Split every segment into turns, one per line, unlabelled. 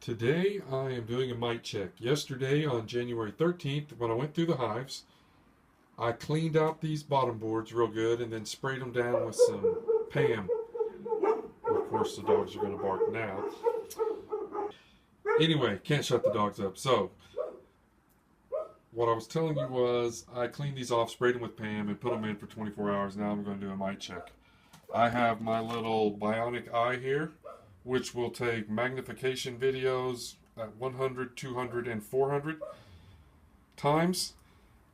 Today I am doing a mite check. Yesterday on January 13th, when I went through the hives, I cleaned out these bottom boards real good and then sprayed them down with some Pam. Of course the dogs are going to bark now. Anyway, can't shut the dogs up. So, what I was telling you was I cleaned these off, sprayed them with Pam, and put them in for 24 hours. Now I'm going to do a mite check. I have my little bionic eye here, which will take magnification videos at 100, 200, and 400 times.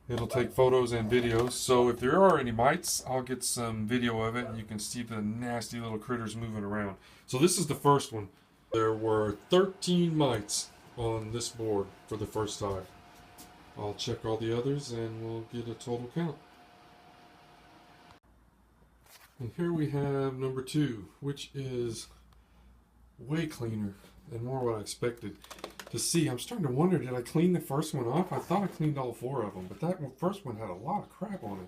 It'll take photos and videos. So if there are any mites, I'll get some video of it and you can see the nasty little critters moving around. So this is the first one. There were 13 mites on this board for the first hive. I'll check all the others and we'll get a total count. And here we have number 2, which is way cleaner and more what I expected to see. I'm starting to wonder, did I clean the first one off? I thought I cleaned all 4 of them, but that first one had a lot of crap on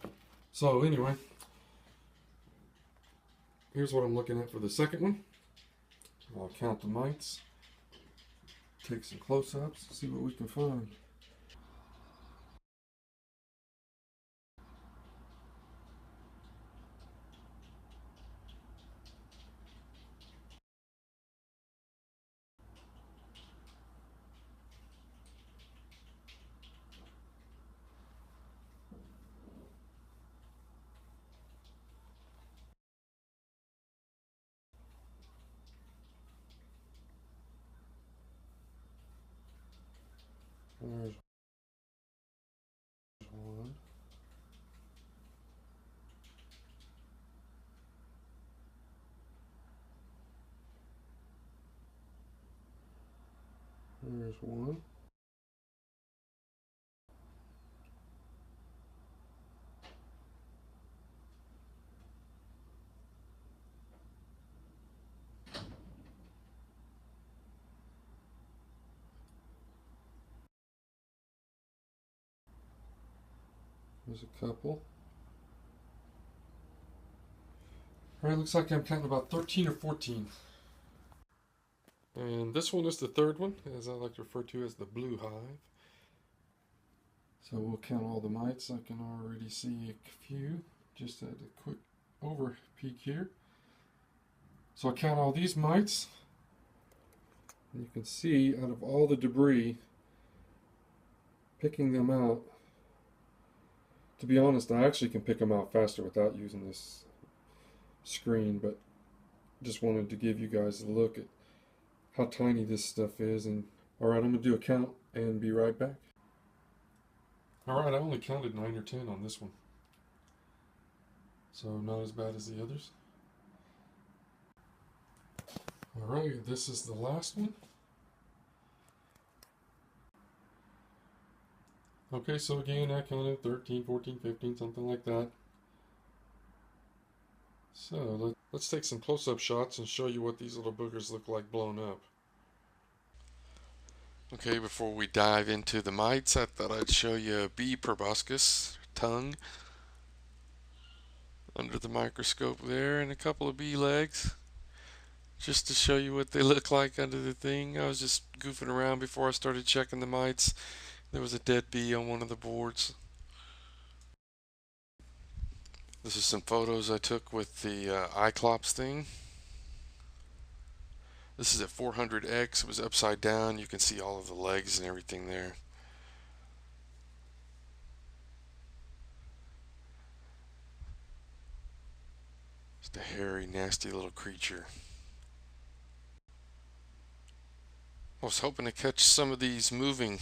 it. So anyway, here's what I'm looking at for the second one. I'll count the mites, take some close-ups, see what we can find. There's one. There's one. There's a couple. Alright, looks like I'm counting about 13 or 14. And this one is the third one, as I like to refer to as the blue hive. So we'll count all the mites. I can already see a few, just at a quick over peek here. So I count all these mites, and you can see out of all the debris, picking them out, to be honest, I actually can pick them out faster without using this screen, but just wanted to give you guys a look at how tiny this stuff is. And alright, I'm going to do a count and be right back. Alright, I only counted 9 or 10 on this one, so not as bad as the others. Alright, this is the last one. Okay, so again, I counted 13, 14, 15, something like that. So let's take some close-up shots and show you what these little boogers look like blown up. Okay, before we dive into the mites, I thought I'd show you a bee proboscis tongue under the microscope there, and a couple of bee legs, just to show you what they look like under the thing. I was just goofing around before I started checking the mites. There was a dead bee on one of the boards. This is some photos I took with the Iclops thing. This is at 400x. It was upside down. You can see all of the legs and everything there. Just a hairy, nasty little creature. I was hoping to catch some of these moving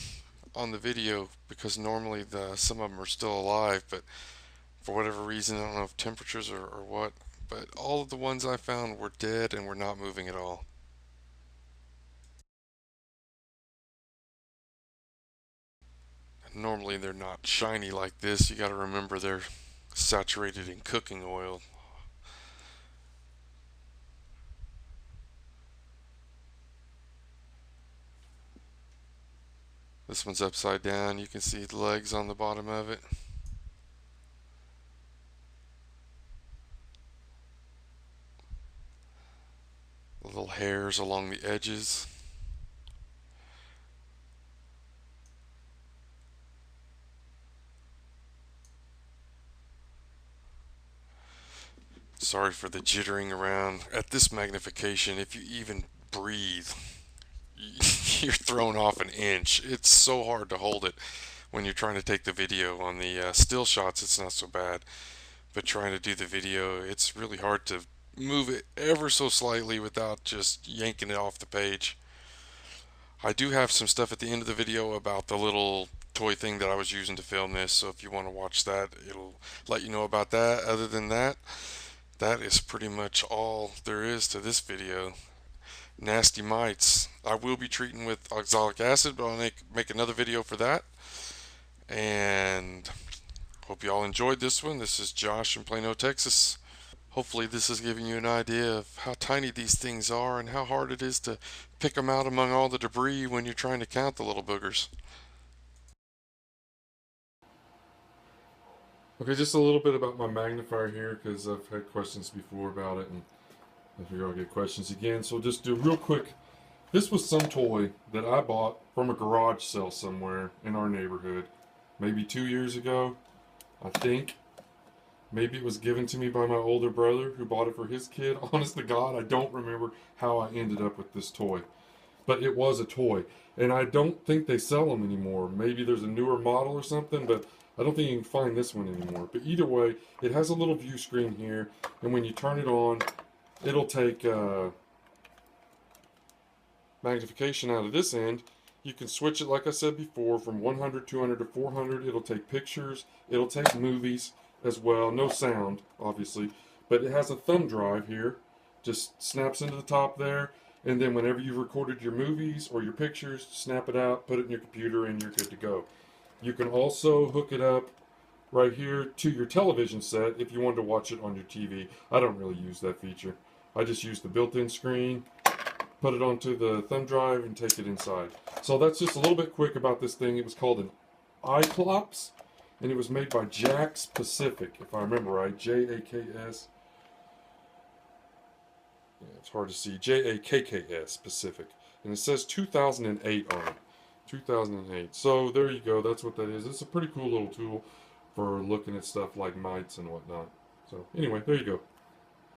on the video because normally some of them are still alive, but for whatever reason, I don't know if temperatures or what, but all of the ones I found were dead and were not moving at all. Normally they're not shiny like this. You got to remember they're saturated in cooking oil. This one's upside down. You can see the legs on the bottom of it. The little hairs along the edges. Sorry for the jittering around. At this magnification, if you even breathe, you're thrown off an inch. It's so hard to hold it when you're trying to take the video. On the still shots, it's not so bad, but trying to do the video, it's really hard to move it ever so slightly without just yanking it off the page. I do have some stuff at the end of the video about the little toy thing that I was using to film this, so if you want to watch that, it'll let you know about that. Other than that, that is pretty much all there is to this video. Nasty mites. I will be treating with oxalic acid, but I'll make another video for that. And hope you all enjoyed this one. This is Josh in Plano, Texas. Hopefully this is giving you an idea of how tiny these things are and how hard it is to pick them out among all the debris when you're trying to count the little boogers. Okay, just a little bit about my magnifier here, because I've had questions before about it, and I figure I'll get questions again. So just do real quick. This was some toy that I bought from a garage sale somewhere in our neighborhood, maybe 2 years ago, I think. Maybe it was given to me by my older brother who bought it for his kid. Honest to God, I don't remember how I ended up with this toy. But it was a toy. And I don't think they sell them anymore. Maybe there's a newer model or something, but I don't think you can find this one anymore. But either way, it has a little view screen here. And when you turn it on, it'll take magnification out of this end. You can switch it, like I said before, from 100, 200 to 400. It'll take pictures. It'll take movies as well. No sound, obviously. But it has a thumb drive here. Just snaps into the top there. And then whenever you've recorded your movies or your pictures, snap it out, put it in your computer, and you're good to go. You can also hook it up right here to your television set if you wanted to watch it on your TV. I don't really use that feature. I just use the built-in screen, put it onto the thumb drive, and take it inside. So that's just a little bit quick about this thing. It was called an iClops, and it was made by Jack's Pacific, if I remember right. J-A-K-S. Yeah, it's hard to see. J-A-K-K-S, Pacific. And it says 2008 on it. 2008. So there you go. That's what that is. It's a pretty cool little tool for looking at stuff like mites and whatnot. So anyway, there you go.